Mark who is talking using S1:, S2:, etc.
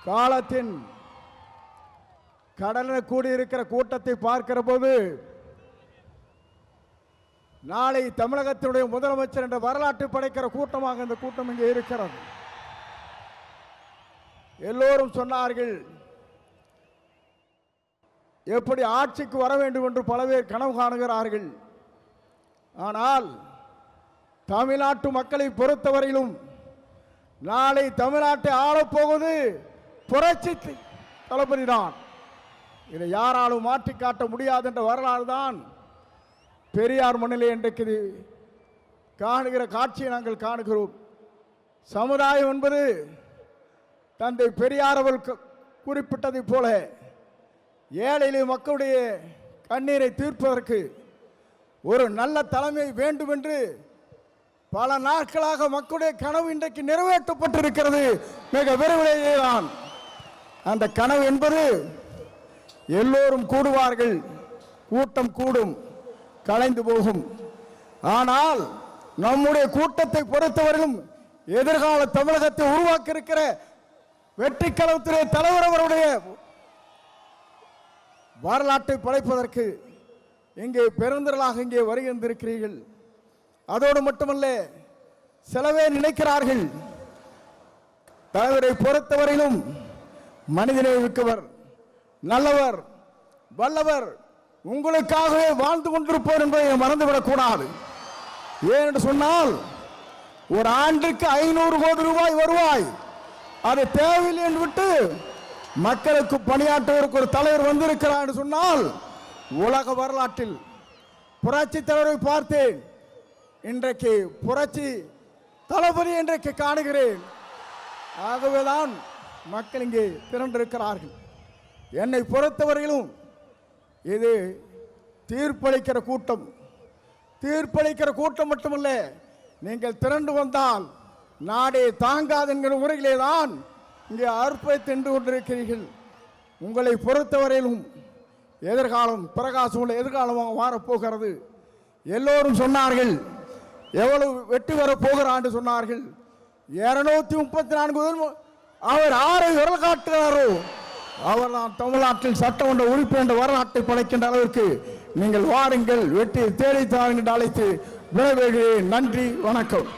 S1: காலத்தின் கடலில் கூடியிருக்கிற கூட்டத்தை பார்க்கிற போது நாளை தமிழகத்தினுடைய முதலமைச்சர் என்ற வரலாற்று படைக்கிற கூட்டமாக இந்த கூட்டம் இங்கே இருக்கிறது. எல்லோரும் சொன்னார்கள், எப்படி ஆட்சிக்கு வர வேண்டும் என்று பல பேர் கனவு காணுகிறார்கள். ஆனால் தமிழ்நாட்டு மக்களை பொறுத்தவரையிலும் நாளை தமிழ்நாட்டை ஆளப்போவது புரட்சி தளபதி தான். இதை யாராலும் மாற்றி காட்ட முடியாது என்ற வரலாறு தான் பெரியார் மண்ணிலே இன்றைக்கு காணுகிற காட்சியை நாங்கள் காணுகிறோம். சமுதாயம் என்பது தந்தை பெரியார் அவர்கள் குறிப்பிட்டதை போல ஏழை மக்களுடைய கண்ணீரை தீர்ப்பதற்கு ஒரு நல்ல தலைமை வேண்டும் என்று பல நாட்களாக மக்களுடைய கனவு இன்றைக்கு நிறைவேற்றப்பட்டிருக்கிறது. மிக விரைவிலேயே தான் அந்த கனவு என்பது எல்லோரும் கூடுவார்கள், கூட்டம் கூடும், கலைந்து போகும். ஆனால் நம்முடைய கூட்டத்தை பொறுத்தவரையிலும் எதிர்கால தமிழகத்தை உருவாக்க இருக்கிற வெற்றி கழகத்திலே தலைவர் அவருடைய வரலாற்றை படைப்பதற்கு இங்கே பெருந்திரளாக இங்கே வருகின்றிருக்கிறீர்கள். அதோடு மட்டுமல்ல, சிலவே நினைக்கிறார்கள் தலைவரை பொறுத்தவரையிலும் மனிதனை மிக்கவர், நல்லவர், வல்லவர், உங்களுக்காகவே வாழ்ந்து கொண்டிருப்போர் என்பதை மறந்துவிடக்கூடாது. ஏனென்று சொன்னால் ஒரு ஆண்டுக்கு 500 கோடி ரூபாய் வருவாய், அது தேவையில்லை என்று விட்டு மக்களுக்கு பணியாற்றுவதற்கு ஒரு தலைவர் வந்திருக்கிறார் என்று சொன்னால் உலக வரலாற்றில் புரட்சி தலைவரை பார்த்தேன், இன்றைக்கு புரட்சி தளபதி இன்றைக்கு காணுகிறேன். ஆகவேதான் மக்கள் இங்கே திரண்டிருக்கிறார்கள். என்னை பொறுத்தவரையிலும் இது தீர்ப்பளிக்கிற கூட்டம். தீர்ப்பளிக்கிற கூட்டம் மட்டுமல்ல, நீங்கள் திரண்டு வந்தால் நாடே தாங்காது என்கிற முறையிலே தான் இங்கே அற்புதத்தை நின்று கொண்டிருக்கிறீர்கள். உங்களை பொறுத்தவரையிலும் எதிர்காலம் பிரகாசம் உள்ள எதிர்காலமாக மாறப்போகிறது. எல்லோரும் சொன்னார்கள், எவ்வளவு வெற்றி வரப்போகிறான் சொன்னார்கள். 234 அவர் ஆரை விரல் காட்டுகிறாரோ அவர் தான் தமிழ்நாட்டில் சட்டமன்ற உறுப்பினர் என்ற வரலாற்றை படைக்கின்ற அளவிற்கு நீங்கள் வாருங்கள், வெற்றி தேடி தாருங்கள் என்று அழைத்து விடைபெறுகிறேன். நன்றி, வணக்கம்.